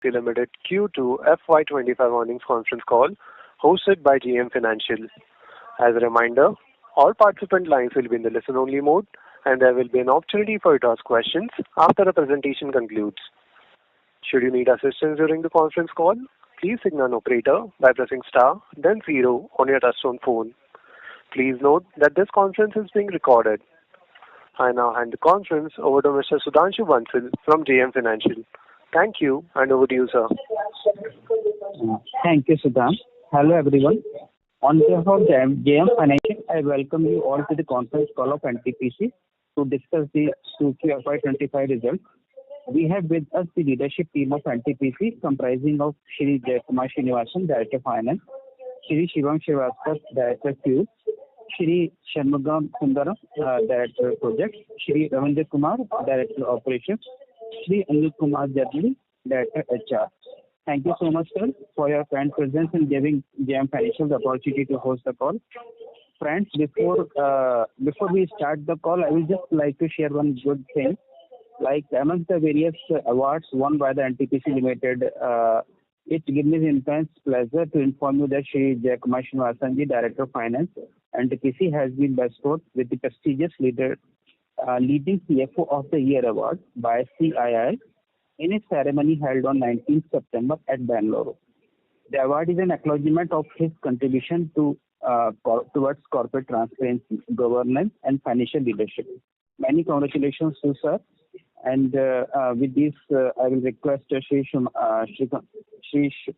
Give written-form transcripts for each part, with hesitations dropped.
Limited Q2 FY25 earnings conference call hosted by JM Financial. As a reminder, all participant lines will be in the listen-only mode, and there will be an opportunity for you to ask questions after the presentation concludes. Should you need assistance during the conference call, please signal an operator by pressing star, then 0 on your touchtone phone. Please note that this conference is being recorded. I now hand the conference over to Mr. Sudhanshu Bansal from JM Financial. Thank you, and over to you, sir. Thank you, Sudhan. Hello, everyone. On behalf of JM Financial, I welcome you all to the conference call of NTPC to discuss the Q2 FY25 results. We have with us the leadership team of NTPC comprising of Shri Jayakumar Srinivasan, Director of Finance, Shri Shivam Srivastava, Director of Fuels, Shri Shanmugam Sundaram, Director of Projects, Shri Ravindra Kumar, Director of Operations, Shri Anil Kumar Jadli, Director HR. Thank you so much, sir, for your kind presence in giving JM Financial the opportunity to host the call. Friends, before we start the call, I would just like to share one good thing. Like amongst the various awards won by the NTPC Limited, it gives me intense pleasure to inform you that Shri Jayakumar Srinivasan, Director of Finance, NTPC has been bestowed with the prestigious Leading CFO of the Year award by CII in a ceremony held on 19th September at Bangalore. The award is an acknowledgement of his contribution to towards corporate transparency, governance, and financial leadership. Many congratulations to sir. And with this, I will request Shri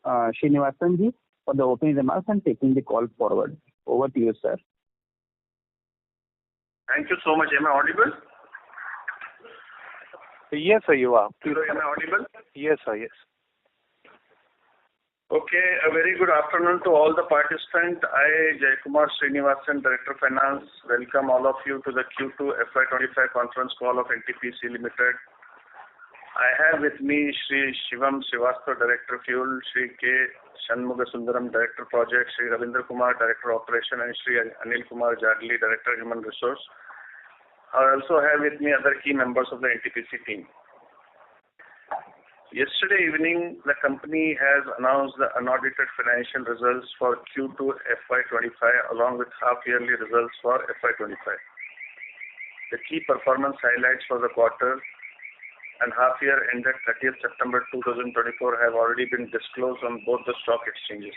Srinivasan for the opening remarks and taking the call forward. Over to you, sir. Thank you so much. Am I audible? Yes, sir, you are. Hello, am I audible? Yes, sir, yes. Okay, a very good afternoon to all the participants. I, Jayakumar Srinivasan, Director of Finance, welcome all of you to the Q2 FY25 conference call of NTPC Limited. I have with me Shri Shivam Srivastava, Director of Fuel, Shri K. Shanmuga Sundaram, Director of Projects, Shri Ravindra Kumar, Director of Operation, and Shri Anil Kumar Jadli, Director of Human Resource. I also have with me other key members of the NTPC team. Yesterday evening, the company has announced the unaudited financial results for Q2 FY25 along with half-yearly results for FY25. The key performance highlights for the quarter and half-year ended 30th September 2024 have already been disclosed on both the stock exchanges.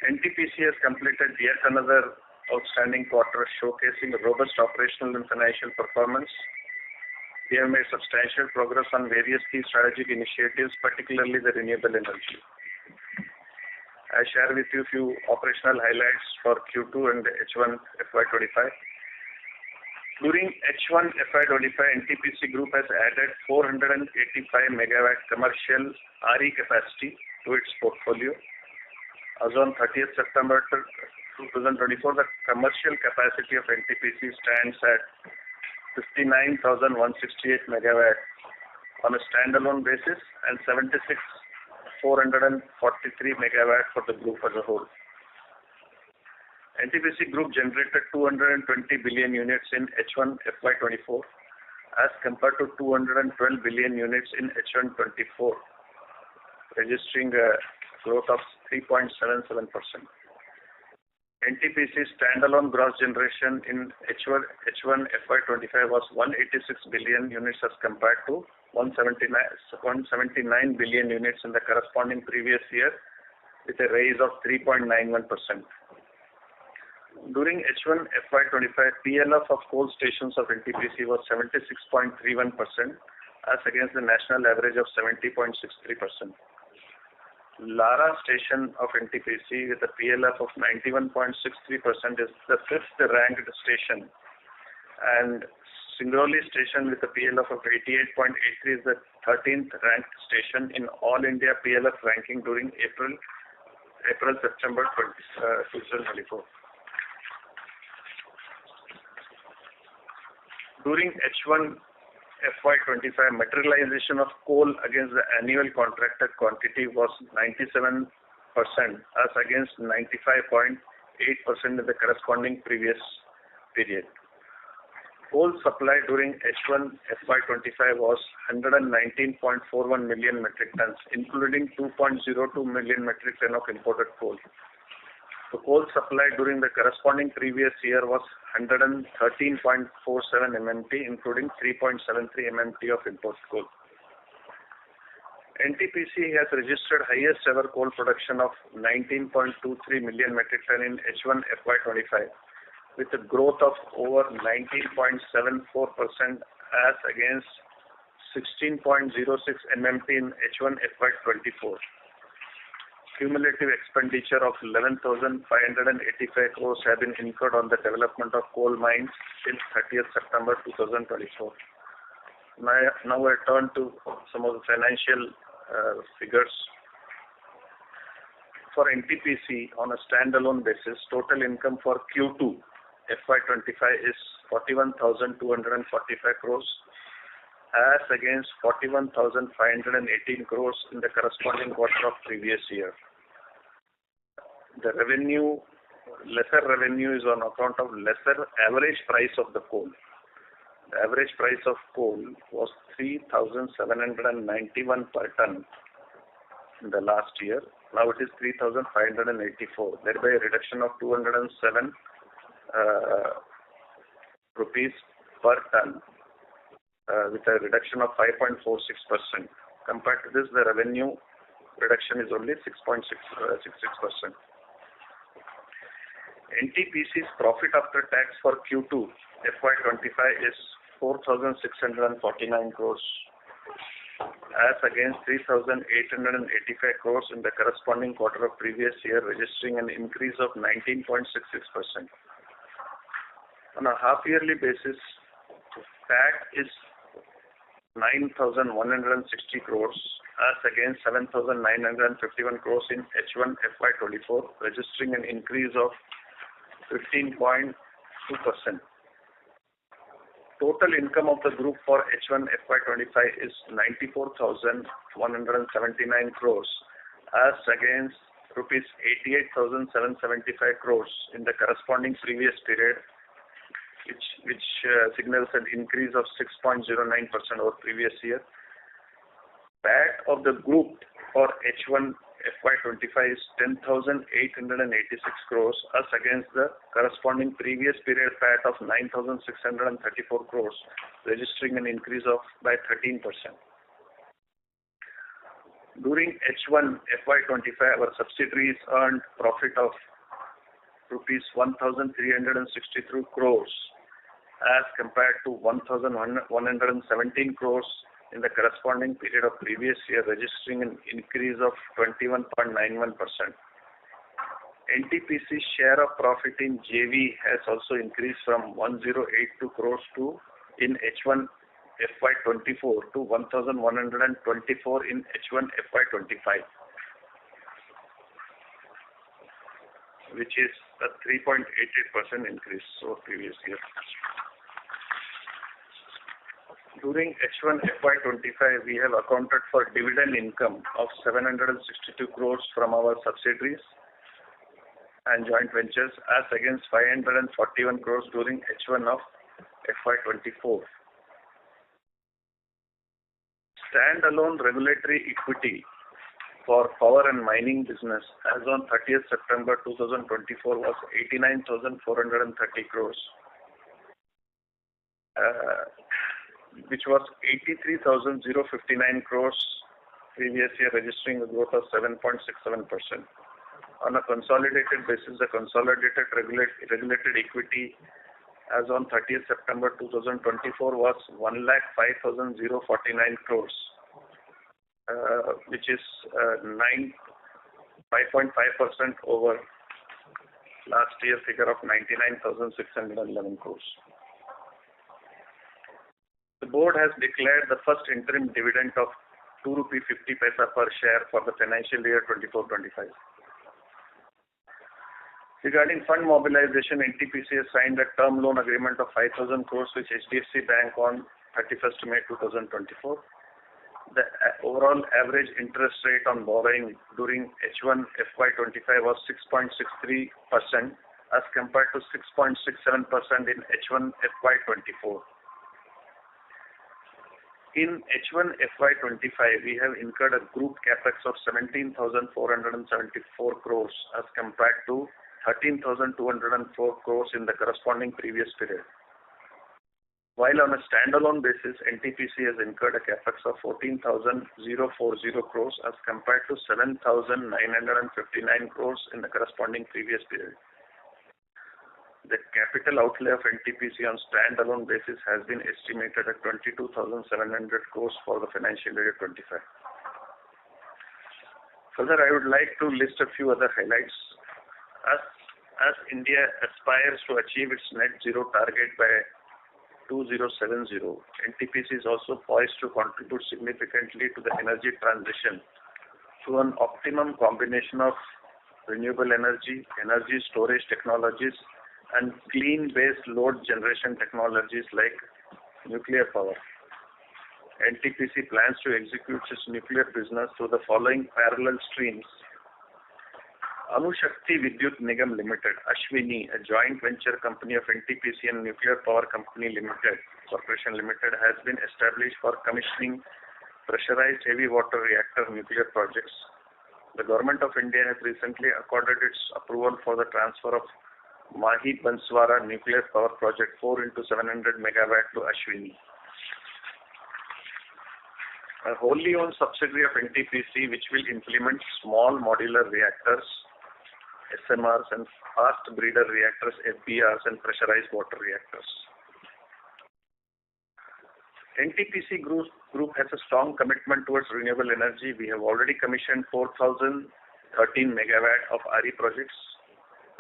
NTPC has completed yet another outstanding quarter showcasing robust operational and financial performance. We have made substantial progress on various key strategic initiatives, particularly the renewable energy. I share with you a few operational highlights for Q2 and H1 FY25. During H1 FY25, NTPC Group has added 485 megawatt commercial RE capacity to its portfolio. As on 30th September 2024, the commercial capacity of NTPC stands at 59,168 megawatt on a standalone basis and 76,443 megawatt for the group as a whole. NTPC Group generated 220 billion units in H1 FY24 as compared to 212 billion units in H1 24, registering a growth of 3.77%. NTPC standalone gross generation in H1 FY25 was 186 billion units as compared to 179 billion units in the corresponding previous year with a rise of 3.91%. During H1 FY25, PLF of coal stations of NTPC was 76.31% as against the national average of 70.63%. Lara station of NTPC with a PLF of 91.63% is the 5th ranked station, and Singrauli station with a PLF of 88.83 is the 13th ranked station in All India PLF ranking during April-September 2024. During H1 FY25, materialization of coal against the annual contracted quantity was 97% as against 95.8% in the corresponding previous period. Coal supply during H1 FY25 was 119.41 million metric tons, including 2.02 million metric tons of imported coal. The coal supply during the corresponding previous year was 113.47 MMT, including 3.73 MMT of imported coal. Ntpc has registered highest ever coal production of 19.23 million metric ton in H1 FY25, with a growth of over 19.74% as against 16.06 MMT in H1 FY24. Cumulative expenditure of 11,585 crores have been incurred on the development of coal mines since 30th September 2024. Now I turn to some of the financial figures. For Ntpc on a standalone basis, total income for Q2 FY25 is 41,245 crores as against 41,518 crores in the corresponding quarter of previous year. The lesser revenue is on account of lesser average price of the coal. The average price of coal was 3,791 per ton in the last year. Now it is 3,584, thereby a reduction of 207 rupees per ton, with a reduction of 5.46%. Compared to this, the revenue reduction is only 6.66%. Ntpc's profit after tax for Q2 FY25 is 4,649 crores as against 3,885 crores in the corresponding quarter of previous year, registering an increase of 19.66%. On a half-yearly basis, PAT is 9,160 crores as against 7,951 crores in H1 FY24, registering an increase of 15.2%. Total income of the group for H1 FY25 is 94,179 crores as against rupees 88,775 crores in the corresponding previous period, which signals an increase of 6.09% over previous year. PAT of the group for H1 FY25 is 10,886 crores as against the corresponding previous period PAT of 9,634 crores, registering an increase of by 13%. During H1 FY25, our subsidiaries earned profit of rupees 1,363 crores as compared to 1,117 crores in the corresponding period of previous year, registering an increase of 21.91%. Ntpc's share of profit in JV has also increased from 1,082 crores in H1 FY24 to 1,124 in H1 FY25, which is a 3.88% increase over previous year. During H1 FY25, we have accounted for dividend income of 762 crores from our subsidiaries and joint ventures as against 541 crores during H1 of FY24. Standalone regulatory equity for power and mining business as on 30th September 2024 was 89,430 crores, which was 83,059 crores previous year, registering a growth of 7.67%. On a consolidated basis, the consolidated regulated equity as on 30th September 2024 was 1,05,049 crores, which is 5.5% over last year figure of 99,611 crores. The board has declared the first interim dividend of ₹2.50 per share for the financial year 24-25. Regarding fund mobilization, Ntpc has signed a term loan agreement of 5,000 crores with HDFC Bank on 31st May 2024. The overall average interest rate on borrowing during H1 FY25 was 6.63% as compared to 6.67% in H1 FY24. In H1 FY25, we have incurred a group capex of 17,474 crores as compared to 13,204 crores in the corresponding previous period. While on a standalone basis, NTPC has incurred a capex of 14,040 crores as compared to 7,959 crores in the corresponding previous period. The capital outlay of NTPC on standalone basis has been estimated at 22,700 crores for the financial year 25. Further, I would like to list a few other highlights. As India aspires to achieve its net zero target by 2070, NTPC is also poised to contribute significantly to the energy transition through an optimum combination of renewable energy, energy storage technologies, and clean-based load generation technologies like nuclear power. NTPC plans to execute its nuclear business through the following parallel streams. Anushakti Vidyut Nigam Limited, Ashwini, a joint venture company of NTPC and Nuclear Power Company Limited, Corporation Limited, has been established for commissioning pressurized heavy water reactor nuclear projects. The Government of India has recently accorded its approval for the transfer of Mahi Banswara Nuclear Power Project 4 into 700 megawatt to Ashwini. A wholly owned subsidiary of NTPC which will implement small modular reactors, SMRs, and fast breeder reactors, FBRs, and pressurized water reactors. NTPC Group has a strong commitment towards renewable energy. We have already commissioned 4,013 megawatt of RE projects.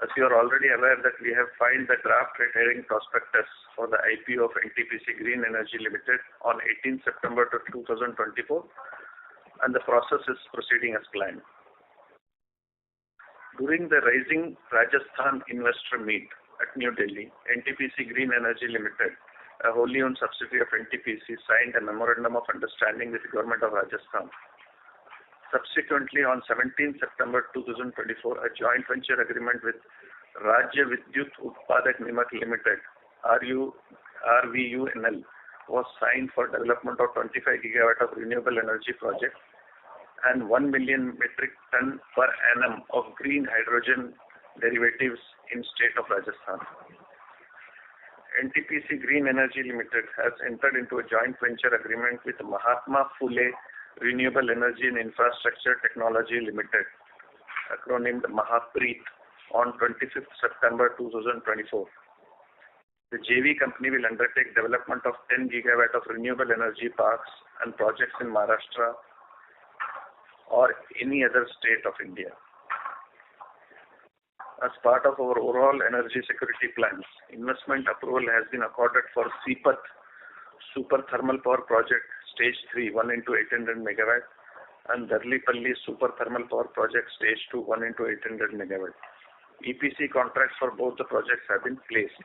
As you are already aware that we have filed the draft red herring prospectus for the IPO of NTPC Green Energy Limited on 18 September 2024, and the process is proceeding as planned. During the Rising Rajasthan Investor Meet at New Delhi, NTPC Green Energy Limited, a wholly owned subsidiary of NTPC, signed a memorandum of understanding with the Government of Rajasthan. Subsequently, on 17 September 2024, a joint venture agreement with Rajya Vidyut Utpadak Nimak Limited, RVUNL, was signed for development of 25 gigawatt of renewable energy project and 1 million metric ton per annum of green hydrogen derivatives in state of Rajasthan. NTPC Green Energy Limited has entered into a joint venture agreement with Mahatma Phule Renewable Energy and Infrastructure Technology Limited, acronymed MAHAPREIT, on 25th September 2024. The JV company will undertake development of 10 gigawatt of renewable energy parks and projects in Maharashtra or any other state of India. As part of our overall energy security plans, investment approval has been accorded for Sipat Super Thermal Power Project Stage 3, 1 into 800 megawatt, and Darlipalli Super Thermal Power Project Stage 2, 1 into 800 megawatt. EPC contracts for both the projects have been placed.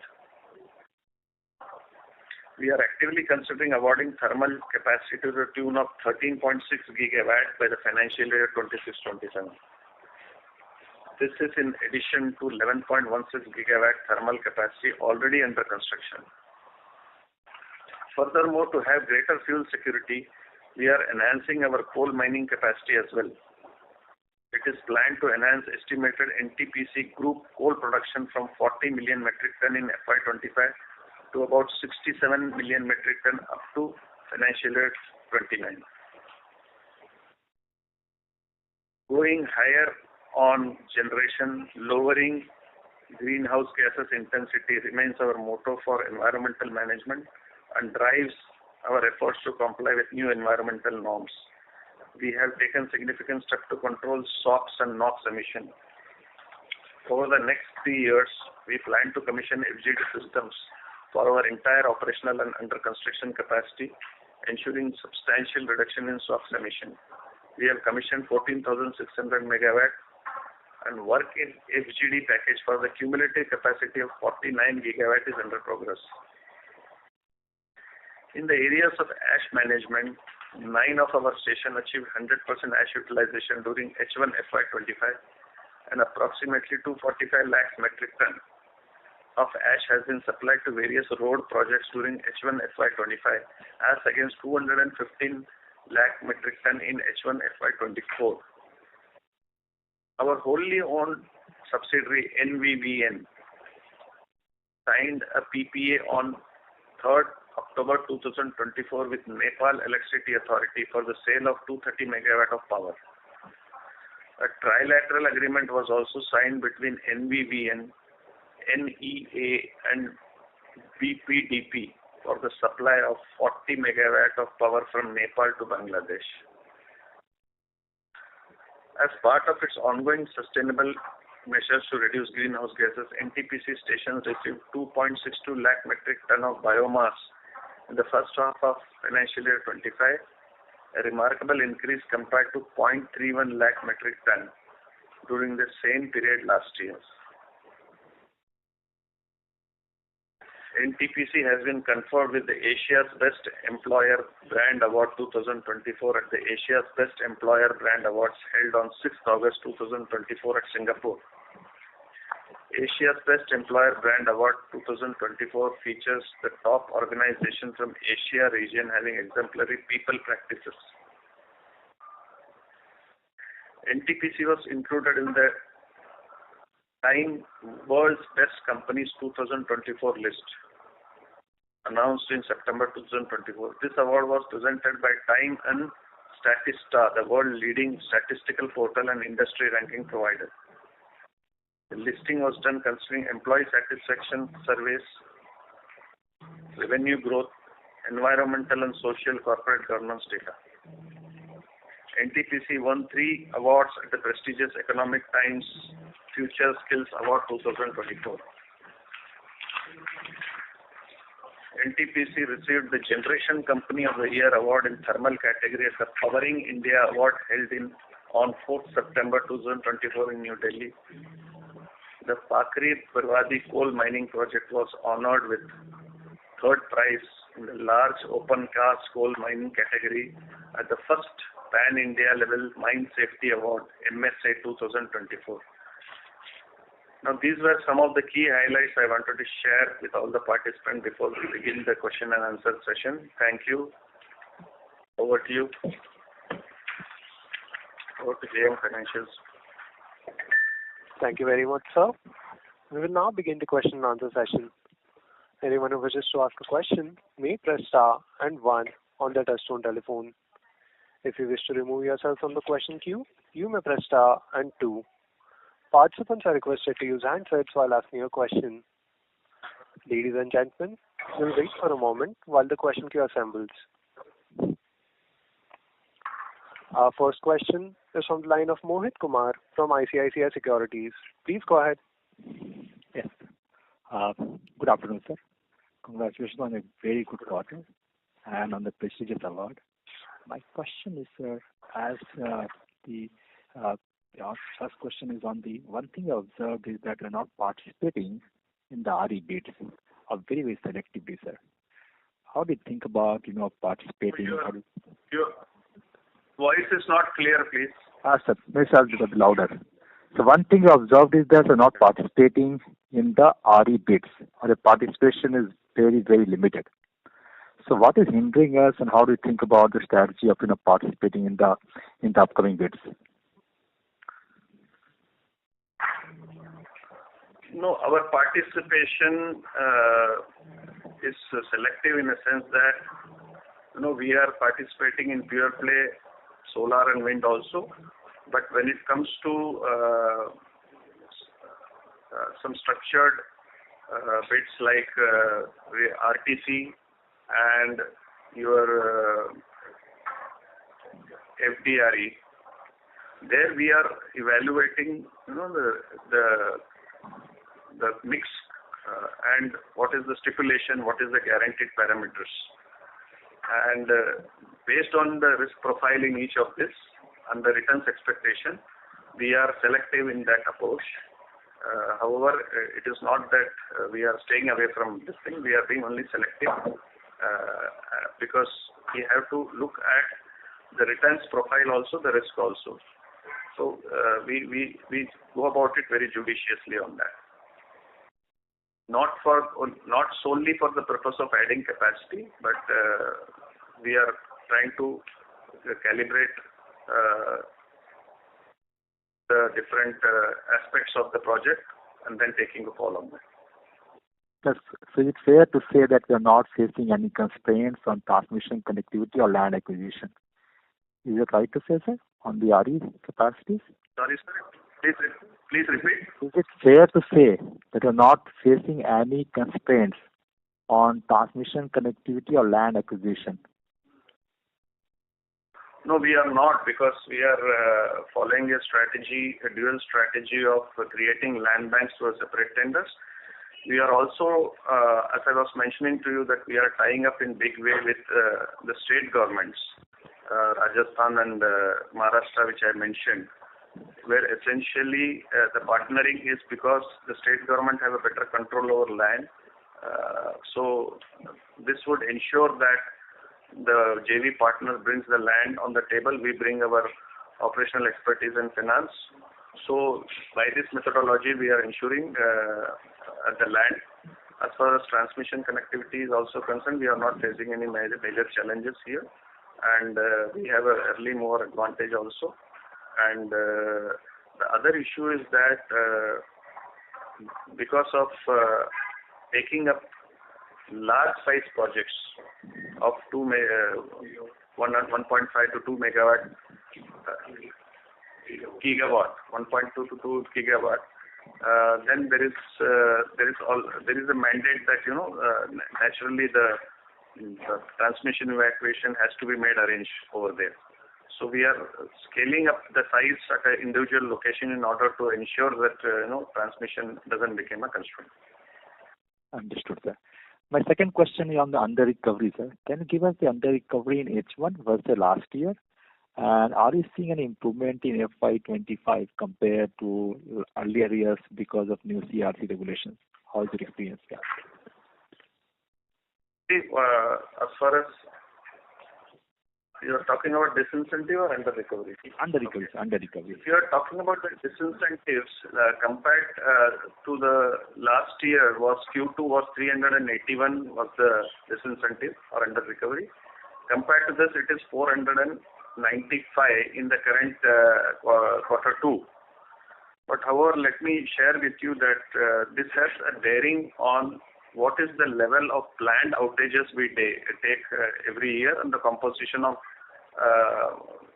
We are actively considering awarding thermal capacity to the tune of 13.6 gigawatt by the financial year 26-27. This is in addition to 11.16 gigawatt thermal capacity already under construction. Furthermore, to have greater fuel security, we are enhancing our coal mining capacity as well. It is planned to enhance estimated NTPC Group coal production from 40 million metric ton in FY25 to about 67 million metric ton up to financial year 29. Going higher on generation, lowering greenhouse gases intensity remains our motto for environmental management and drives our efforts to comply with new environmental norms. We have taken significant steps to control SOx and NOx emission. Over the next 3 years, we plan to commission FGD systems for our entire operational and under construction capacity, ensuring substantial reduction in SOx emission. We have commissioned 14,600 megawatt and work in FGD package for the cumulative capacity of 49 gigawatt is under progress. In the areas of ash management, 9 of our stations achieved 100% ash utilization during H1 FY25 and approximately 245 lakh metric ton of ash has been supplied to various road projects during H1 FY25 as against 215 lakh metric ton in H1 FY24. Our wholly owned subsidiary NVVN signed a PPA on 3rd October 2024 with Nepal Electricity Authority for the sale of 230 megawatt of power. A trilateral agreement was also signed between NVVN, NEA and BPDP for the supply of 40 megawatt of power from Nepal to Bangladesh. As part of its ongoing sustainable measures to reduce greenhouse gases, Ntpc stations received 2.62 lakh metric ton of biomass in the first half of financial year 25, a remarkable increase compared to 0.31 lakh metric ton during the same period last year. Ntpc has been conferred with the Asia's Best Employer Brand Award 2024 at the Asia's Best Employer Brand Awards held on 6th August 2024 at Singapore. Asia's Best Employer Brand Award 2024 features the top organization from Asia region having exemplary people practices. Ntpc was included in the Time World's Best Companies 2024 list, announced in September 2024. This award was presented by Time and Statista, the world-leading statistical portal and industry ranking provider. The listing was done considering employee satisfaction surveys, revenue growth, environmental and social corporate governance data. Ntpc won 3 awards at the prestigious Economic Times Future Skills Award 2024. Ntpc received the Generation Company of the Year Award in Thermal category at the Powering India Award held on 4th September 2024 in New Delhi. The Pakri Barwadi coal mining project was honored with 3rd prize in the large open cast coal mining category at the first Pan-India level Mine Safety Award, MSA 2024. Now, these were some of the key highlights I wanted to share with all the participants before we begin the question and answer session. Thank you. Over to you. Over to JM Financials. Thank you very much, sir. We will now begin the question and answer session. Anyone who wishes to ask a question may press star and 1 on their touchtone telephone. If you wish to remove yourself from the question queue, you may press star and 2. Participants are requested to use handsets while asking a question. Ladies and gentlemen, we'll wait for a moment while the question queue assembles. Our first question is from the line of Mohit Kumar from ICICI Securities. Please go ahead. Yes. Good afternoon, sir. Congratulations on a very good quarter and on the prestigious award. My question is, sir, our first question is on the one thing I observed is that you're not participating in the RE bids, or very, very selectively, sir. How do you think about, participating? Your voice is not clear, please. Sir, maybe I'll be louder. So one thing I observed is that you're not participating in the RE bids, or the participation is very, very limited. So what is hindering us, and how do you think about the strategy of participating in the upcoming bids? No, our participation is selective in a sense that we are participating in pure play solar and wind also, but when it comes to some structured bids like RTC and your FDRE, there we are evaluating the mix and what is the stipulation, what is the guaranteed parameters, and based on the risk profile in each of this and the returns expectation, we are selective in that approach. However, it is not that we are staying away from this thing. We are being only selective because we have to look at the returns profile also, the risk also. So we go about it very judiciously on that. not solely for the purpose of adding capacity, but we are trying to calibrate the different aspects of the project and then taking a call on that. Yes. So it's fair to say that we are not facing any constraints on transmission connectivity or land acquisition. Is it right to say, sir, on the RE capacities? Sorry, sir. Please repeat. Is it fair to say that you're not facing any constraints on transmission connectivity or land acquisition? No, we are not, because we are following a dual strategy of creating land banks for separate tenders. We are also, as I was mentioning to you, that we are tying up in big way with the state governments, Rajasthan and Maharashtra, which I mentioned, where essentially the partnering is because the state government have a better control over land. So this would ensure that the JV partner brings the land on the table, we bring our operational expertise and finance. So by this methodology, we are ensuring the land. As far as transmission connectivity is also concerned, we are not facing any major challenges here, and we have an early mover advantage also. And the other issue is that because of taking up large size projects of 1.5 to 2 megawatt gigawatt, 1.2 to 2 gigawatt, then there is a mandate that naturally the transmission evacuation has to be made arranged over there. So we are scaling up the size at an individual location in order to ensure that transmission doesn't become a constraint. Understood, sir. My second question is on the under recovery, sir. Can you give us the under recovery in H1 versus last year? And are you seeing an improvement in FY25 compared to earlier years because of new CRC regulations? How is your experience there? As far as you are talking about disincentive or under recovery? Under recovery, okay. Under recovery. If you are talking about the disincentives, compared to the last year, Q2 was 381 was the disincentive or under recovery. Compared to this, it is 495 in the current quarter 2. But however, let me share with you that this has a bearing on what is the level of planned outages we take every year, and the composition of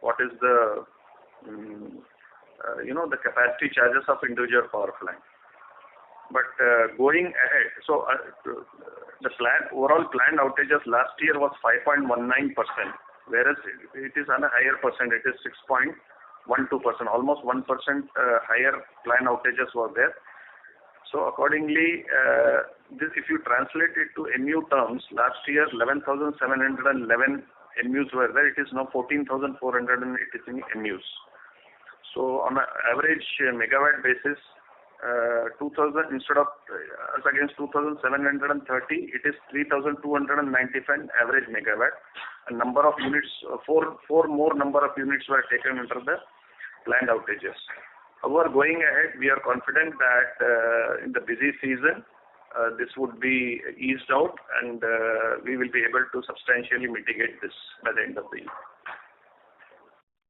what is the the capacity charges of individual power plant. But going ahead, so the overall planned outages last year was 5.19%, whereas it is on a higher percent. It is 6.12%, almost 1% higher planned outages were there. So accordingly, this, if you translate it to MU terms, last year 11,711 MUs were there. It is now 14,483 MUs. So on an average megawatt basis, 2,000 instead of as against 2,730, it is 3,295 average megawatt. A number of units, four more number of units were taken under the planned outages. However, going ahead, we are confident that in the busy season, this would be eased out, and we will be able to substantially mitigate this by the end of the year.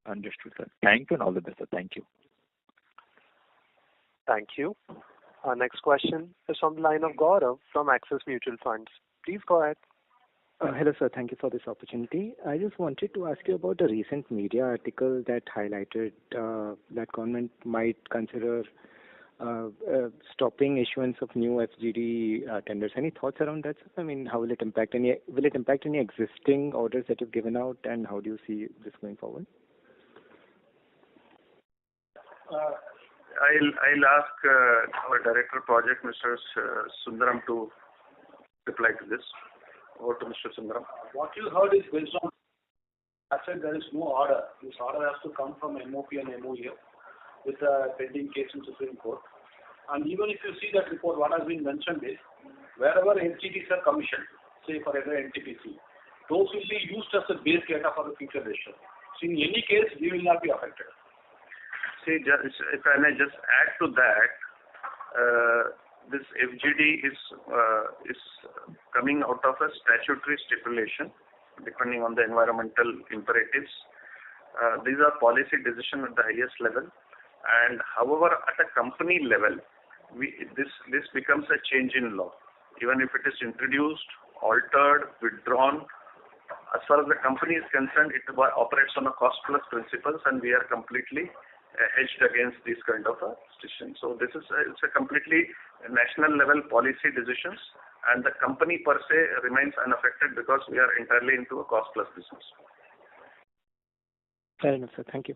Understood, sir. Thank you and all the best, sir. Thank you. Thank you. Our next question is from the line of Gaurav from Axis Mutual Funds. Please go ahead. Hello, sir. Thank you for this opportunity. I just wanted to ask you about a recent media article that highlighted that government might consider stopping issuance of new FGD tenders. Any thoughts around that, sir? I mean, how will it impact any existing orders that you've given out, and how do you see this going forward? I'll ask our Director of Project, Mr. Sundaram, to reply to this. Over to Mr. Sundaram. What you heard is based on, I said there is no order. This order has to come from MOP and MOE with a pending case in Supreme Court. And even if you see that report, what has been mentioned is, wherever NCTs are commissioned, say for every Ntpc, those will be used as a base data for the future decision. So in any case, we will not be affected. See, if I may just add to that, this FGD is coming out of a statutory stipulation, depending on the environmental imperatives. These are policy decisions at the highest level, and however, at a company level, this becomes a change in law. Even if it is introduced, altered, withdrawn, as far as the company is concerned, it operates on a cost-plus principles, and we are completely hedged against these kind of decisions. So this is it's a completely national level policy decisions, and the company per se remains unaffected because we are entirely into a cost-plus business. Fair enough, sir. Thank you.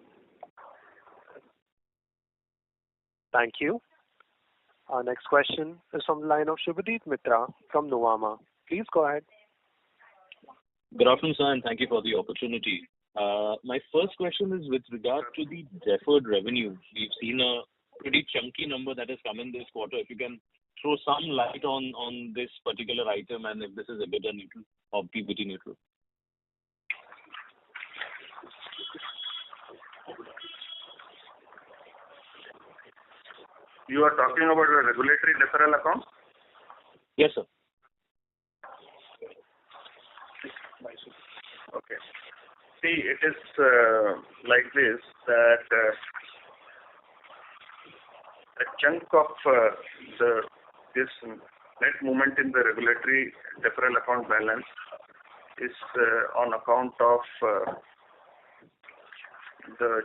Thank you. Our next question is from the line of Shubhadeep Mitra from Nuvama. Please go ahead. Good afternoon, sir, and thank you for the opportunity. My first question is with regard to the deferred revenue. We've seen a pretty chunky number that has come in this quarter. If you can throw some light on this particular item and if this is EBITDA neutral or PBT neutral. You are talking about a regulatory deferral account? Yes, sir. Okay. See, it is like this, that a chunk of this net movement in the regulatory deferral account balance is on account of the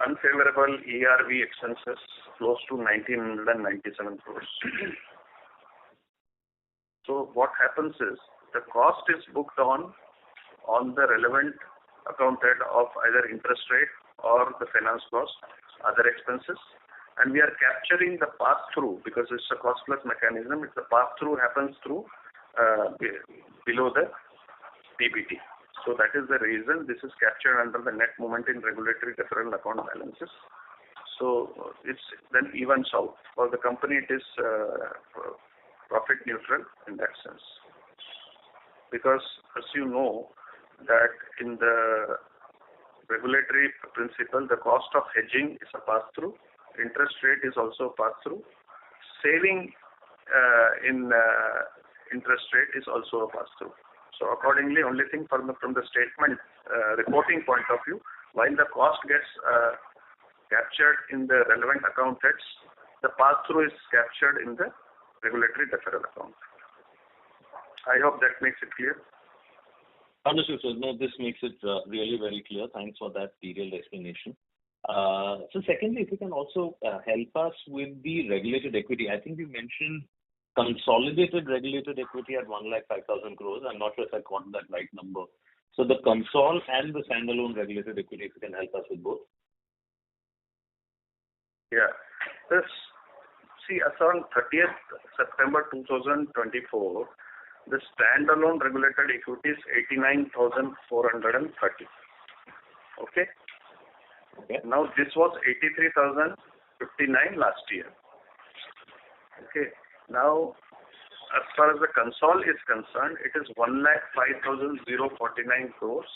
unfavorable ERV expenses close to 1,997 crores. So what happens is the cost is booked on the relevant account head of either interest rate or the finance cost, other expenses, and we are capturing the pass-through because it's a cost-plus mechanism. It's the pass-through happens through below the PBT. So that is the reason this is captured under the net movement in regulatory deferral account balances. So it's then evens out. For the company, it is profit neutral in that sense. Because as you know, that in the regulatory principle, the cost of hedging is a pass-through, interest rate is also a pass-through, saving in interest rate is also a pass-through. So accordingly, only thing from the statement reporting point of view, while the cost gets captured in the relevant account heads, the pass-through is captured in the regulatory deferral account. I hope that makes it clear. Understood, sir. No, this makes it really very clear. Thanks for that detailed explanation. So secondly, if you can also help us with the regulated equity. I think you mentioned consolidated regulated equity at 1,05,000 crores. I'm not sure if I got that right number. So the consol and the standalone regulated equity, if you can help us with both. Yeah. See, as on 30th September 2024, the standalone regulated equity is 89,430. Okay? Okay. Now, this was 83,059 last year. Okay. Now, as far as the consol is concerned, it is 1,05,049 crores,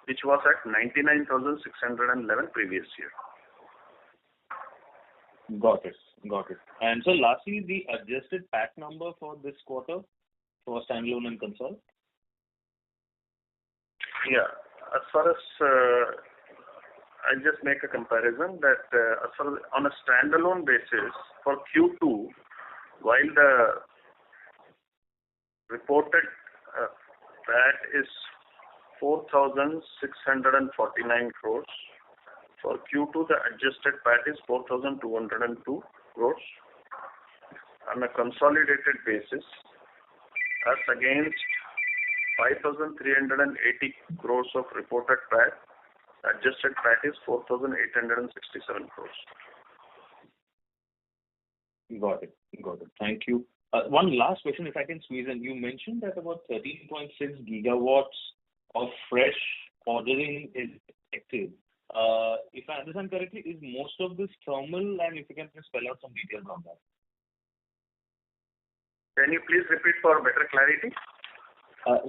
which was at 99,611 previous year. Got it. And so lastly, the adjusted PAT number for this quarter for standalone and consol? Yeah. As far as I just make a comparison that as far as on a standalone basis for Q2, while the reported PAT is 4,649 crores, for Q2 the adjusted PAT is 4,202 crores. On a consolidated basis, as against 5,380 crores of reported PAT, adjusted PAT is 4,867 crores. Got it. Thank you. One last question, if I can squeeze in. You mentioned that about 13.6 gigawatts of fresh ordering is expected. If I understand correctly, is most of this thermal, and if you can just spell out some details on that. Can you please repeat for better clarity?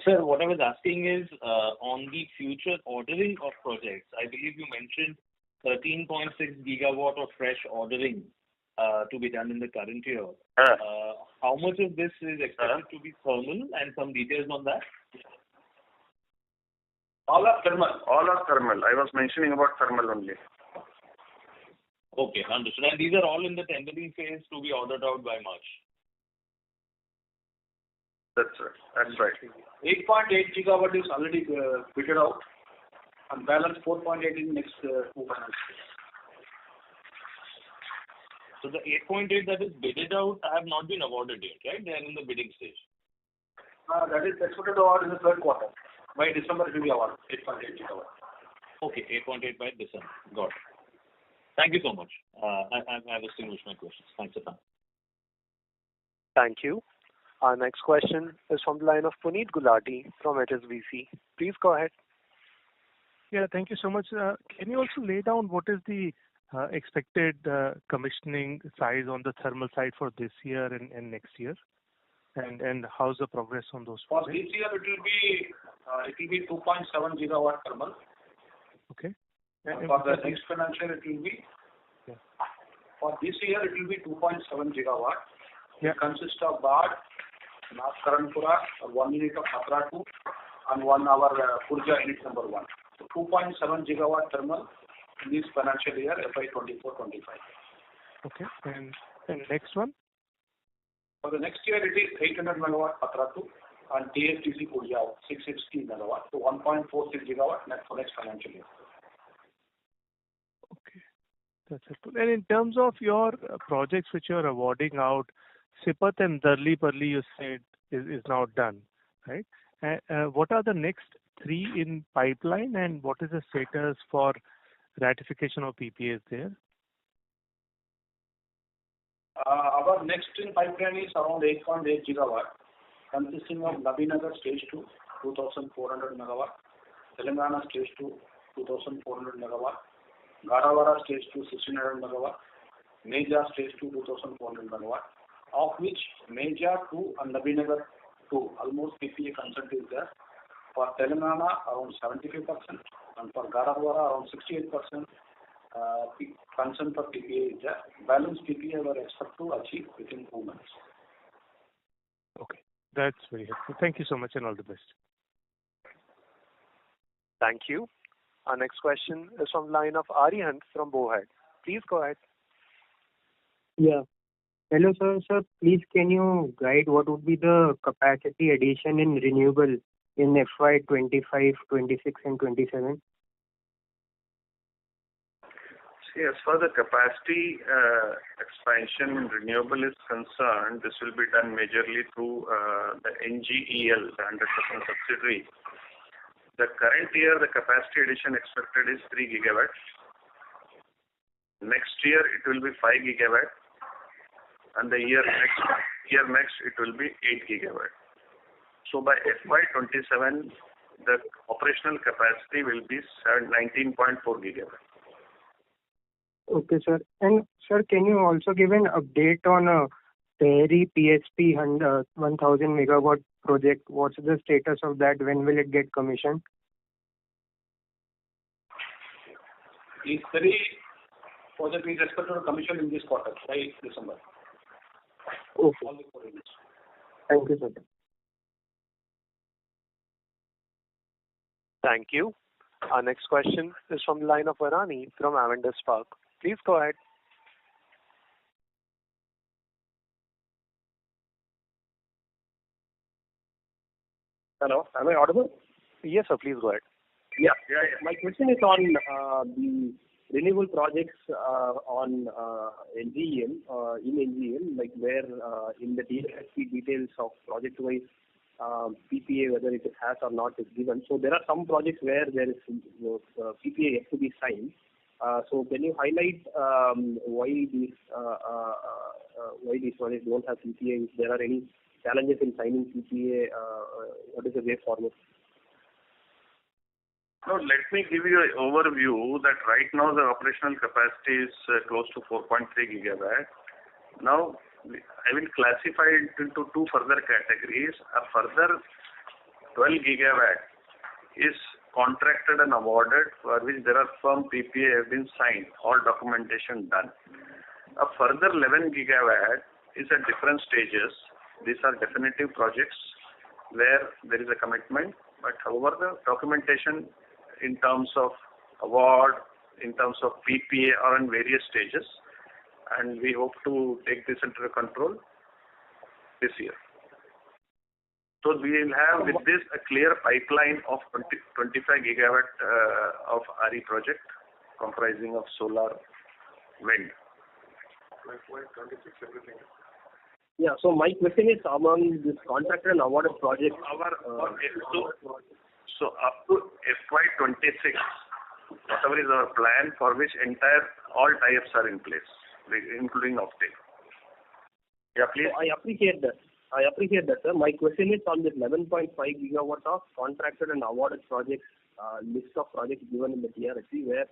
Sir, what I was asking is on the future ordering of projects. I believe you mentioned 13.6 gigawatt of fresh ordering to be done in the current year. Uh, How much of this is expected to be thermal, and some details on that? All are thermal. all are thermal. I was mentioning about thermal only. Okay, understood. And these are all in the tendering phase to be ordered out by March. That's right. 8.8 gigawatt is already fitted out, and balance 4.8 in next 2 financial years. So the 8.8 that is bidded out have not been awarded yet, right? They are in the bidding stage. That is expected to award in the third quarter. By December, it will be awarded, 8.8 gigawatt. Okay, 8.8 by December. Got it. Thank you so much. I've extinguished my questions. Thanks a ton. Thank you. Our next question is from the line of Puneet Gulati from HSBC. Please go ahead. Yeah, thank you so much. Can you also lay down what is the expected commissioning size on the thermal side for this year and next year? And how's the progress on those For projects? this year, it will be 2.7 gigawatt thermal. Okay. And for the next financial, it will be. Yeah. For this year, it will be 2.7 gigawatt. Yeah. It consists of Bad, North Karanpura, 1 unit of Khatra 2, and 1 our Purja unit number 1. So 2.7 gigawatt thermal in this financial year, FY24-25. Okay. And next one? For the next year, it is 800 megawatt Khatra 2 and THDC Purja 660 megawatt. So 1.46 gigawatt for next financial year. Okay. That's helpful. And in terms of your projects which you're awarding out, Sipat and Darli-Parli, you said is now done, right? What are the next 3 in pipeline, and what is the status for ratification of PPAs there? Our next in pipeline is around 8.8 gigawatt, consisting of Nabinagar Stage 2, 2,400 megawatt, Telangana Stage 2, 2,400 megawatt, Garavara Stage 2, 1,600 megawatt, Meja Stage 2, 2,400 megawatt, of which Meja 2 and Nabinagar 2, almost PPA consent is there. For Telangana, around 75%, and for Garavara, around 68%. Consent for PPA is there. Balance PPA we are expect to achieve within 2 months. Okay. That's very helpful. Thank you so much, and all the best. Thank you. Our next question is from the line of Arihant from Bowhead. Please go ahead. Yeah. Hello, sir. Sir, please can you guide what would be the capacity addition in renewable in FY25, 26 and 27? See, as far as the capacity expansion in renewable is concerned, this will be done majorly through the NGEL, the 100% subsidiary. The current year, the capacity addition expected is 3 gigawatts. Next year, it will be 5 gigawatt, and the year next, it will be 8 gigawatt. So by FY27, the operational capacity will be 19.4 gigawatt. Okay, sir. And sir, can you also give an update on Tehri PSP 1000 megawatt project? What's the status of that? When will it get commissioned? These 3 projects is expected to commission in this quarter, by December. Okay. All the 4 units. Thank you, sir. Thank you. Our next question is from the line of Varani from Avendus Spark. Please go ahead. Hello, am I audible? Yes, sir. Please go ahead. Yeah. My question is on the renewable projects on NGEL, in NGEL, like where in the DSP details of project-wise PPA, whether it has or not, is given. So there are some projects where there is PPA yet to be signed. So can you highlight why these projects don't have PPA? If there are any challenges in signing PPA, what is the way forward? Now, let me give you an overview that right now the operational capacity is close to 4.3 gigawatt. Now, I will classify it into 2 further categories. A further 12 gigawatt is contracted and awarded, for which there are firm PPA have been signed, all documentation done. A further 11 gigawatt is at different stages. These are definitive projects where there is a commitment, but however the documentation in terms of award, in terms of PPA are in various stages, and we hope to take this under control this year. So we will have with this a clear pipeline of 25 gigawatt of RE project comprising of solar, wind. Yeah. So my question is among this contracted and awarded projects. So up to FY26, whatever is our plan for which all tie-ups are in place, including offtake. Yeah, please. So I appreciate that, sir. My question is on this 11.5 gigawatt of contracted and awarded projects, list of projects given in the TRSP where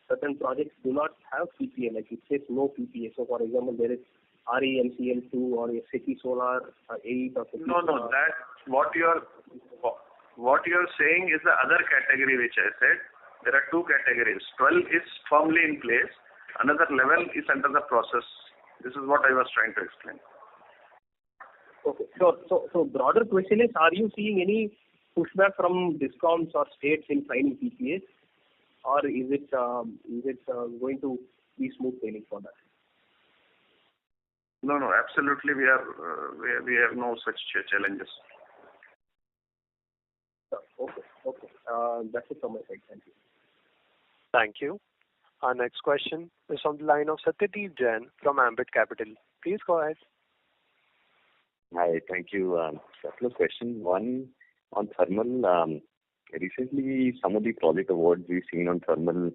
certain projects do not have PPA, like it says no PPA. So for example, there is REMCL2 or SECI Solar 8 or something. No, that what you are saying is the other category which I said. There are two categories. 12 is firmly in place. Another level is under the process. This is what I was trying to explain. Okay. So broader question is, are you seeing any pushback from discoms or states in signing PPAs, or is it going to be smooth sailing for that? No, absolutely. We have no such challenges. Okay. That's it from my side. Thank you. Thank you. Our next question is on the line of Satyadeep Jain from Ambit Capital. Please go ahead. Hi, thank you. Couple of questions. One on thermal. Recently, some of the project awards we've seen on thermal,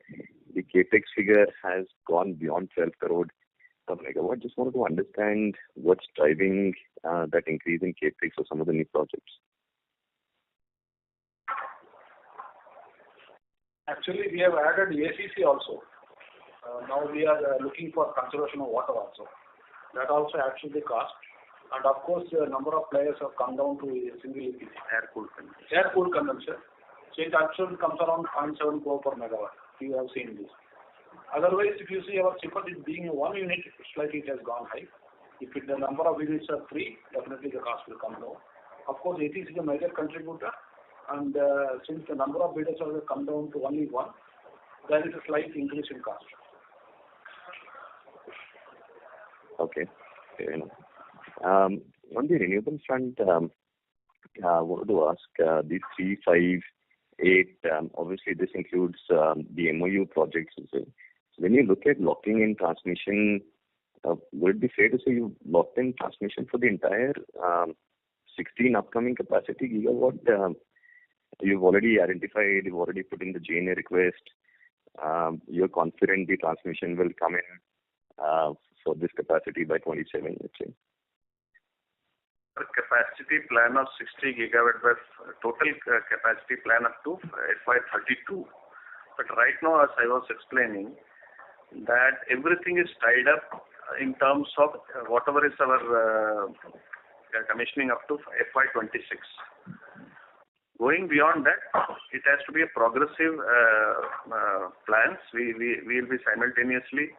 the capex figure has gone beyond 12 crore per megawatt. Just wanted to understand what's driving that increase in capex for some of the new projects. Actually, we have added ACC also. Now we are looking for conservation of water also. That also adds to the cost. And of course, the number of players have come down to a single EPC. Air-cooled condenser. So it actually comes around 0.7 crore per megawatt. You have seen this. Otherwise, if you see our CIPAT is being one unit, slightly it has gone high. If the number of units are 3, definitely the cost will come down. Of course, ATC is a major contributor. And since the number of bidders have come down to only 1, there is a slight increase in cost. Okay, fair enough. On the renewable front, I wanted to ask these 3, 5, 8, obviously this includes the MOU projects as well. So when you look at locking in transmission, would it be fair to say you locked in transmission for the entire 16 upcoming capacity gigawatt? You've already identified, you've already put in the GNA request. You're confident the transmission will come in for this capacity by 27, let's say. A capacity plan of 60 gigawatt by total capacity plan up to FY32. But right now, as I was explaining, that everything is tied up in terms of whatever is our commissioning up to FY26. Going beyond that, it has to be a progressive plans. We will be simultaneously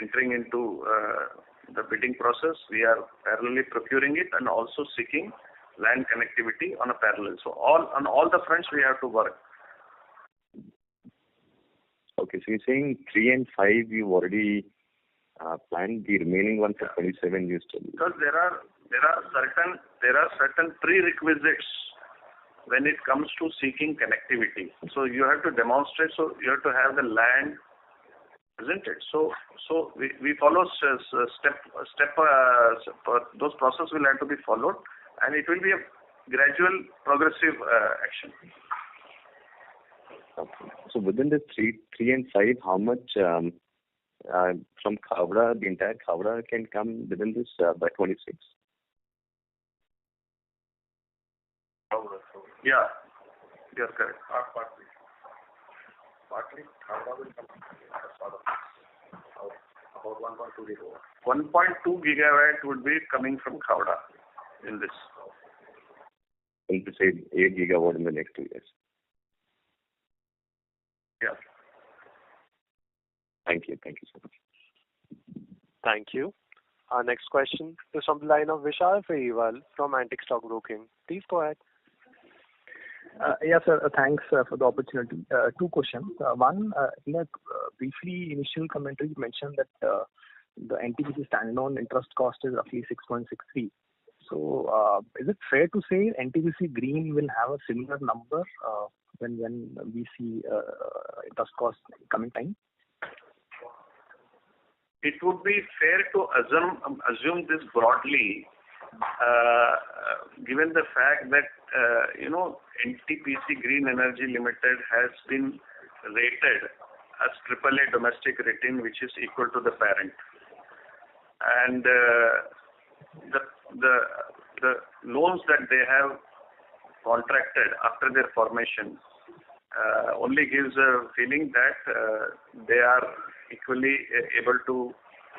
entering into the bidding process. We are parallelly procuring it and also seeking land connectivity on a parallel. So on all the fronts we have to work. Okay, so you're saying 3 and 5 you've already planned, the remaining one for 27 you still. Because there are certain prerequisites when it comes to seeking connectivity. So you have to demonstrate. So you have to have the land, isn't it? So we follow step. Those processes will have to be followed, and it will be a gradual, progressive action. Okay. So within the 3 and 5, how much from Khavda, the entire Khavda can come within this by 26? Yeah, you are correct. Partly, Khavda will come about 1.2 gigawatt. 1.2 gigawatt would be coming from Khavda in this. And to say 8 gigawatt in the next 2 years. Yeah. Thank you so much. Thank you. Our next question is from the line of Vishal Periwal from Antique Stock Broking. Please go ahead. Yes, sir. Thanks for the opportunity. Two questions. One, briefly initial commentary, you mentioned that the NTPC standalone interest cost is roughly 6.63. So, is it fair to say NTPC Green will have a similar number when we see interest cost coming time? It would be fair to assume this broadly, given the fact that NTPC Green Energy Limited has been rated as AAA domestic rating, which is equal to the parent, and the loans that they have contracted after their formation only gives a feeling that they are equally able to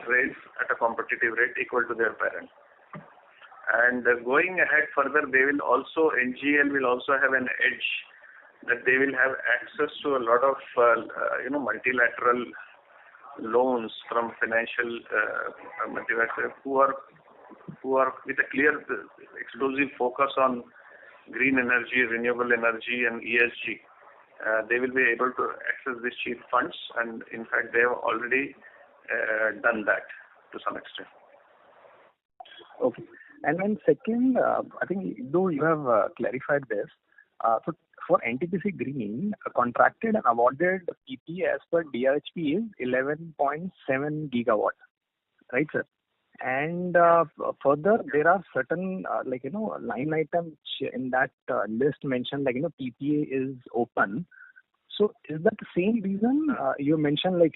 raise at a competitive rate equal to their parent. And going ahead further, NGL will also have an edge that they will have access to a lot of multilateral loans from financial multilateral who are with a clear exclusive focus on green energy, renewable energy, and ESG. They will be able to access these cheap funds, and in fact, they have already done that to some extent. Okay. And then second, I think though you have clarified this, so for NTPC Green, contracted and awarded PPA as per DRHP is 11.7 gigawatt, right, sir? And further, there are certain line items in that list mentioned PPA is open. So is that the same reason you mentioned the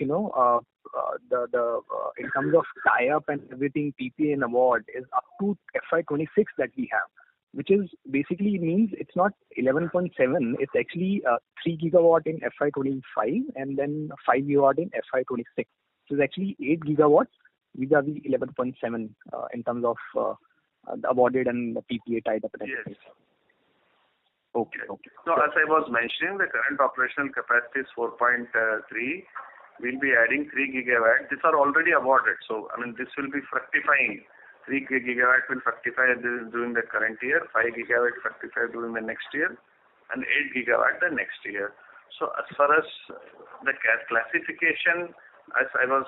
in terms of tie-up and everything, PPA and award is up to FY26 that we have, which is basically means it's not 11.7, it's actually 3 gigawatt in FY25 and then 5 gigawatt in FY26. So it's actually 8 gigawatts vis-a-vis 11.7 in terms of the awarded and the PPA tied up. Yes. Okay. So as I was mentioning, the current operational capacity is 4.3. We'll be adding 3 gigawatt. These are already awarded. So, this will be fructifying. 3 gigawatt will fructify during the current year, 5 gigawatt fructify during the next year, and 8 gigawatt the next year. So as far as the classification, as I was,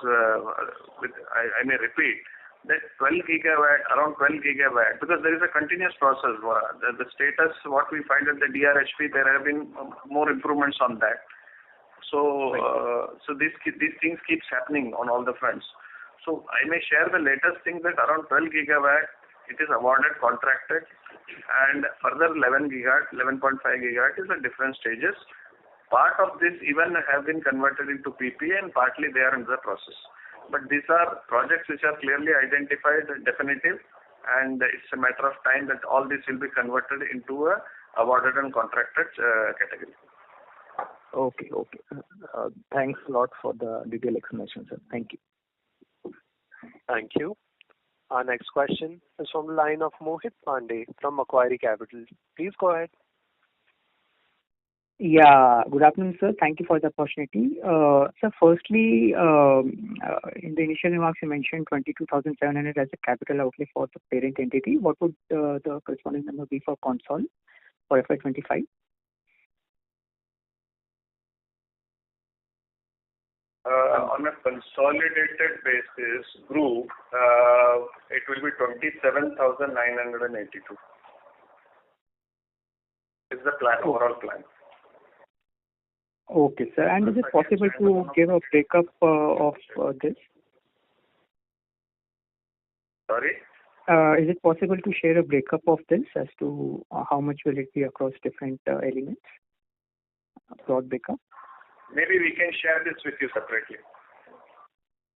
I may repeat, that 12 gigawatt, around 12 gigawatt, because there is a continuous process. The status, what we find at the DRHP, there have been more improvements on that. So, so these things keeps happening on all the fronts. So I may share the latest thing that around 12 gigawatt, it is awarded, contracted, and further 11.5 gigawatt is at different stages. Part of this even have been converted into PPA and partly they are in the process. But these are projects which are clearly identified, definitive, and it's a matter of time that all this will be converted into a awarded and contracted category. Okay. Thanks a lot for the detailed explanation, sir. Thank you. Thank you. Our next question is from the line of Mohit Pandey from Macquarie Capital. Please go ahead. Yeah, good afternoon, sir. Thank you for the opportunity. So firstly, in the initial remarks, you mentioned 22,700 as a capital outlay for the parent entity. What would the corresponding number be for consol for FY25? On a consolidated basis, group, it will be 27,982. Is the plan, overall plan. Okay, sir. And is it possible to give a breakup of this? Sorry? Is it possible to share a breakup of this as to how much will it be across different elements? Broad breakup? Maybe we can share this with you separately.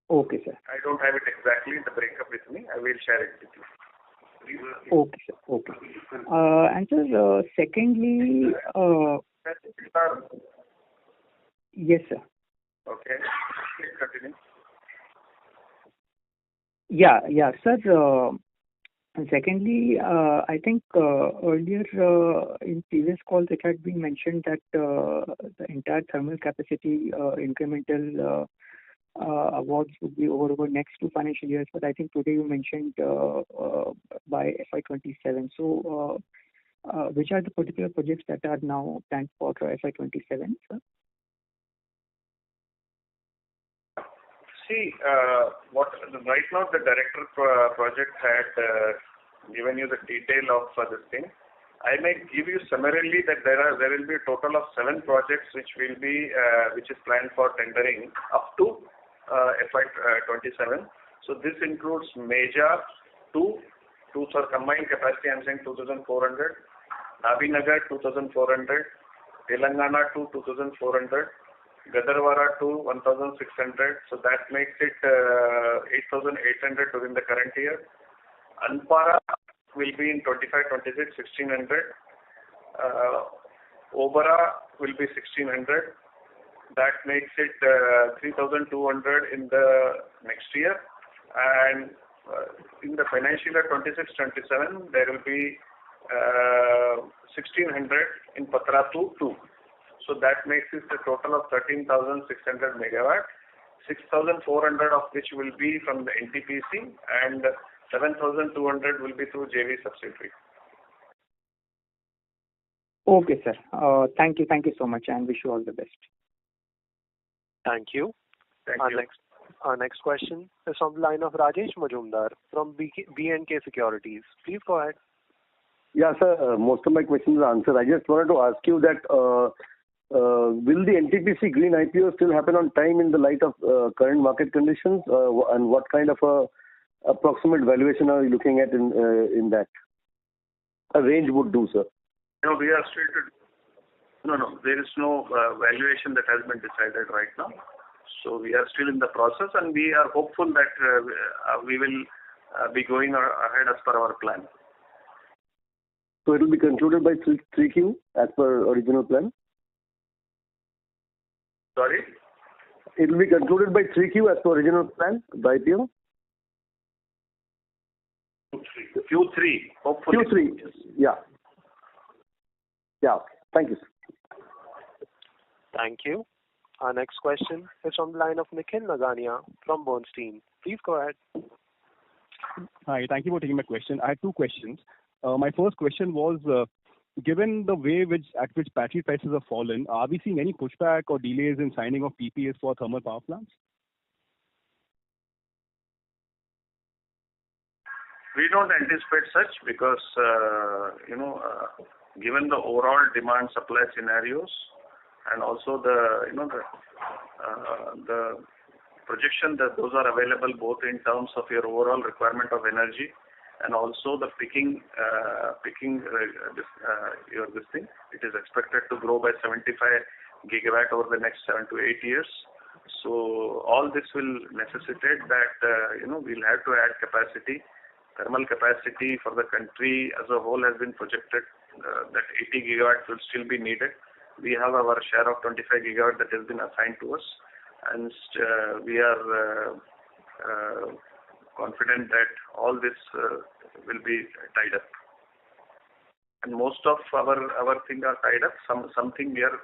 Okay, sir. I don't have it exactly, the breakup with me. I will share it with you. Okay, sir. Okay. And sir, secondly, yes, sir. Okay. Please continue. Yeah, sir. And secondly, I think earlier in previous calls it had been mentioned that the entire thermal capacity incremental awards would be over next 2 financial years, but I think today you mentioned by FY27. So, which are the particular projects that are now planned for FY27, sir? See, right now the director project had given you the detail of this thing. I may give you summarily that there will be a total of 7 projects which is planned for tendering up to FY27. So this includes Meja 2 for combined capacity, I'm saying 2,400, Nabinagar 2,400, Telangana 2 2,400, Gadarwara 2 1,600. So that makes it 8,800 during the current year. Anpara will be in 25-26 1,600. Obara will be 1,600. That makes it 3,200 in the next year. And in the financial year 26-27, there will be 1,600 in Patratu 2. So that makes it a total of 13,600 megawatt, 6,400 of which will be from the NTPC and 7,200 will be through JV subsidiary. Okay, sir. Thank you so much, and wish you all the best. Thank you. Thank you. Our next question is from the line of Rajesh Majumdar from B&K Securities. Please go ahead. Yeah, sir. Most of my questions are answered. I just wanted to ask you that will the NTPC Green IPO still happen on time in the light of current market conditions, and what kind of approximate valuation are you looking at in that? A range would do, sir. No, we are still no. There is no valuation that has been decided right now. So we are still in the process, and we are hopeful that we will be going ahead as per our plan. So it will be concluded by 3Q as per original plan? Sorry? It will be concluded by 3Q as per original plan, the IPO? Q3, hopefully. Q3, yeah. Yeah, thank you, sir. Thank you. Our next question is from the line of Nikhil Nagania from Bernstein. Please go ahead. Hi, thank you for taking my question. I had 2 questions. My first question was, given the way at which battery prices have fallen, are we seeing any pushback or delays in signing of PPAs for thermal power plants? We don't anticipate such because, given the overall demand supply scenarios and also the projection that those are available both in terms of your overall requirement of energy and also the picking this thing. It is expected to grow by 75 gigawatt over the next 7 to 8 years. So all this will necessitate that we'll have to add capacity. Thermal capacity for the country as a whole has been projected that 80 gigawatt will still be needed. We have our share of 25 gigawatt that has been assigned to us, and we are confident that all this will be tied up. And most of our things are tied up. Something we are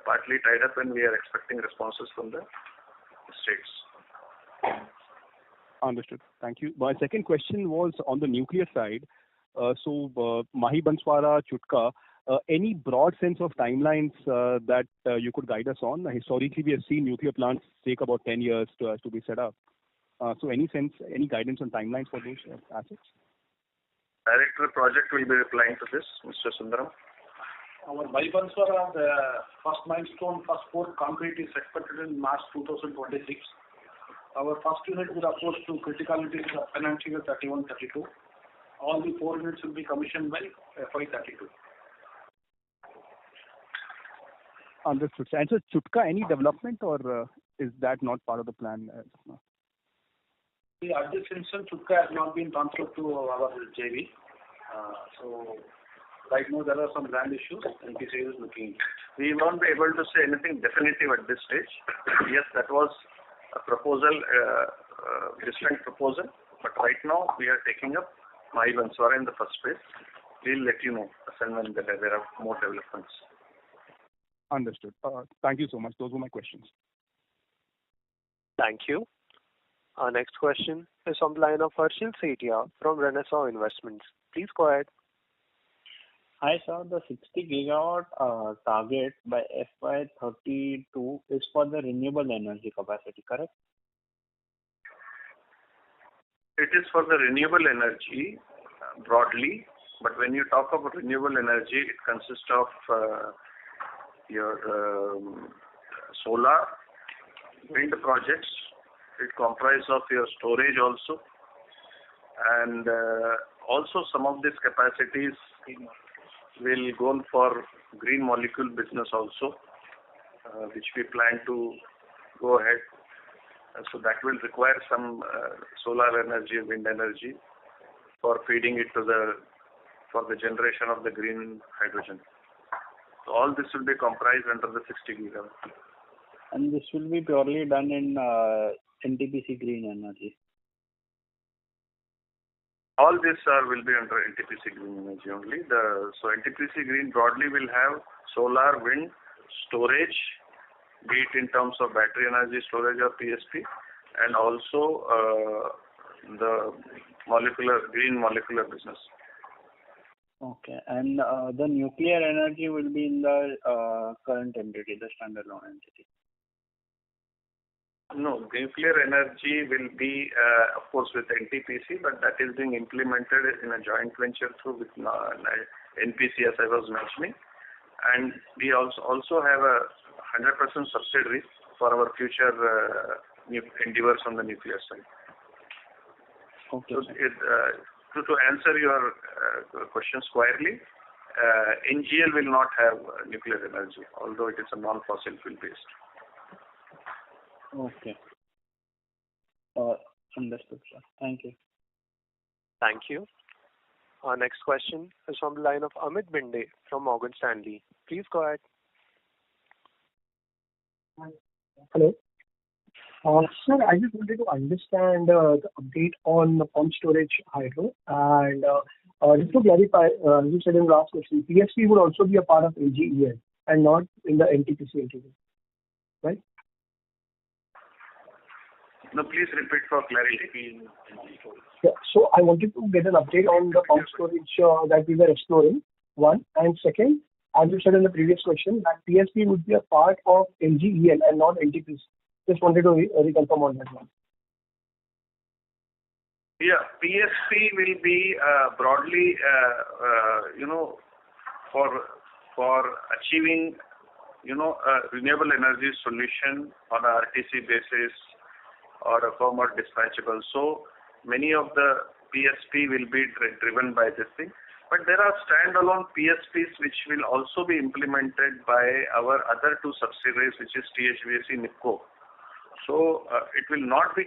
partly tied up, and we are expecting responses from the states. Understood. Thank you. My second question was on the nuclear side. Mahi Banswara, Chutka, any broad sense of timelines that you could guide us on? Historically, we have seen nuclear plants take about 10 years to be set up. So any guidance on timelines for those assets? Director project will be replying to this, Mr. Sundaram. Our Mahi Banswara, the first milestone, first pour concrete is expected in March 2026. Our first unit will approach to criticality in the financial year 31-32. All the 4 units will be commissioned by FY32. Understood. And so Chutka, any development or is that not part of the plan? At this instance, Chutka has not been transferred to our JV. So right now there are some land issues. Ntpc is looking. We won't be able to say anything definitive at this stage. Yes, that was a proposal, distant proposal, but right now we are taking up Mahi Banswara in the first phase. We'll let you know as and when there are more developments. Understood. Thank you so much. Those were my questions. Thank you. Our next question is on the line of Harshil Sethia from Renaissance Investments. Please go ahead. Hi, sir. The 60 gigawatt target by FY32 is for the renewable energy capacity, correct? It is for the renewable energy broadly, but when you talk about renewable energy, it consists of your solar, wind projects. It comprises of your storage also, and also some of these capacities will go for green molecule business also, which we plan to go ahead. So that will require some solar energy, wind energy for feeding it to for the generation of the green hydrogen. So all this will be comprised under the 60 gigawatt. And this will be purely done in NTPC Green Energy. All this will be under NTPC Green Energy only. So NTPC Green broadly will have solar, wind, storage, be it in terms of battery energy storage or PSP, and also the green molecular business. Okay. And the nuclear energy will be in the current entity, the standalone entity. No, nuclear energy will be, of course, with NTPC, but that is being implemented in a joint venture through with NPC, as I was mentioning. And we also have a 100% subsidiary for our future endeavors on the nuclear side. Okay. So to answer your question squarely, NGL will not have nuclear energy, although it is a non-fossil fuel based. Okay. Understood, sir. Thank you. Thank you. Our next question is from the line of Amit Binde from Morgan Stanley. Please go ahead. Hello. Sir, I just wanted to understand the update on the pump storage hydro. And just to clarify, you said in the last question, PSP would also be a part of NGEL and not in the NTPC Ltd, right? No, please repeat for clarity. Yeah. So I wanted to get an update on the pump storage that we were exploring, one. And second, as you said in the previous question, that PSP would be a part of NGEL and not NTPC. Just wanted to reconfirm on that one. Yeah, PSP will be broadly, for achieving, a renewable energy solution on a RTC basis or a firm or dispatchable. So many of the PSP will be driven by this thing. But there are standalone PSPs which will also be implemented by our other two subsidiaries, which is THVAC NIPCO. So it will not be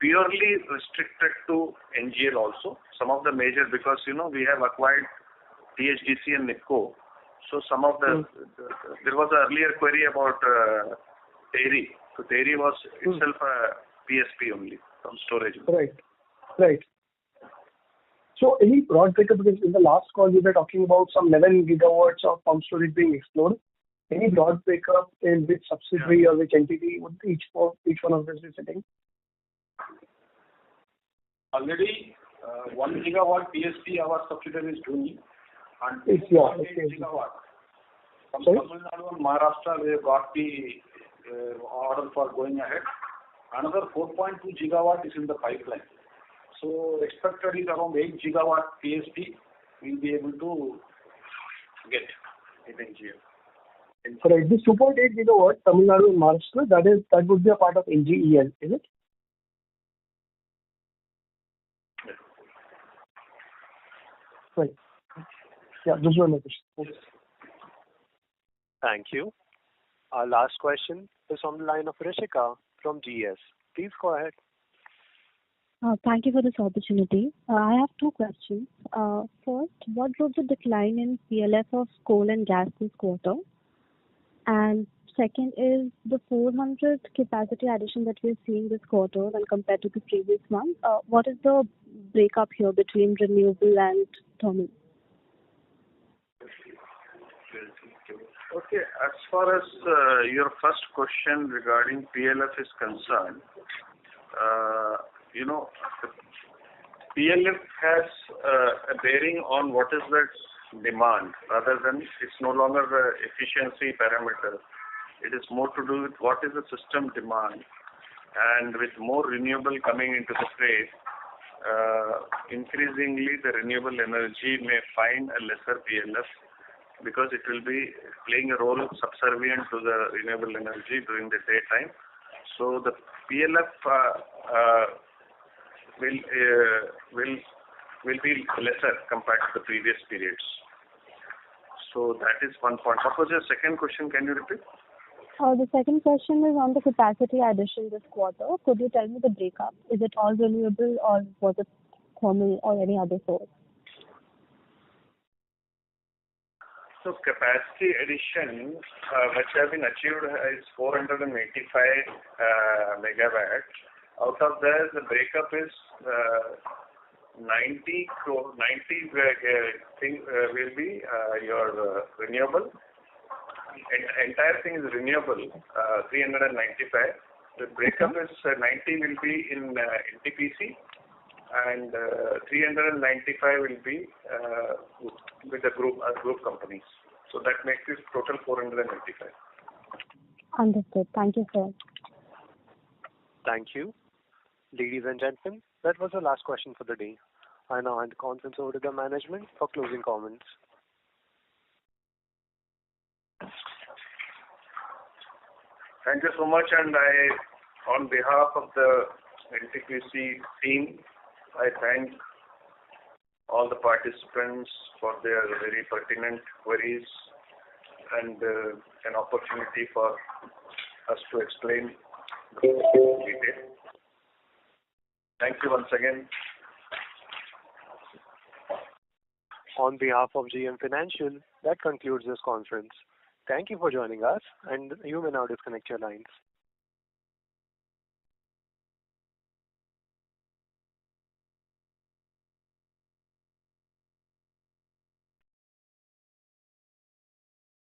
purely restricted to NGL also. Some of the major, because we have acquired THDC and NIPCO. So some of there was an earlier query about TERI. So TERI was itself a PSP only from storage. Right. So any broad breakup, because in the last call we were talking about some 11 gigawatts of pump storage being explored. Any broad breakup in which subsidiary or which entity would each one of this be sitting? Already 1 gigawatt PSP our subsidiary is doing, and 8 gigawatt. From Tamil Nadu and Maharashtra we have got the order for going ahead. Another 4.2 gigawatt is in the pipeline. So expected is around 8 gigawatt PSP we'll be able to get in NGL. Right. This 2.8 gigawatt Tamil Nadu and Maharashtra, that would be a part of NGEL, is it? Right. Yeah, this one. Thank you. Our last question is on the line of Rishika from GS. Please go ahead. Thank you for this opportunity. I have two questions. First, what drove the decline in PLF of coal and gas this quarter? And second is the 400 capacity addition that we're seeing this quarter when compared to the previous month. What is the breakup here between renewable and thermal? Okay. As far as your first question regarding PLF is concerned, PLF has a bearing on what is the demand rather than it's no longer the efficiency parameter. It is more to do with what is the system demand. And with more renewable coming into the trade, increasingly the renewable energy may find a lesser PLF because it will be playing a role subservient to the renewable energy during the daytime. So the PLF will be lesser compared to the previous periods. So that is one point. What was your second question? Can you repeat? The second question is on the capacity addition this quarter. Could you tell me the breakup? Is it all renewable or was it thermal or any other source? So capacity addition, which have been achieved is 485 megawatt. Out of that, the breakup is 90 will be your renewable. Entire thing is renewable, 395. The breakup is 90 will be in Ntpc and 395 will be with the group companies. So that makes it total 495. Understood. Thank you, sir. Thank you. Ladies and gentlemen, that was the last question for the day. I now hand the conference over to the management for closing comments. Thank you so much, and on behalf of the Ntpc team, I thank all the participants for their very pertinent queries and an opportunity for us to explain in detail. Thank you once again. On behalf of GM Financial, that concludes this conference. Thank you for joining us, and you may now disconnect your lines.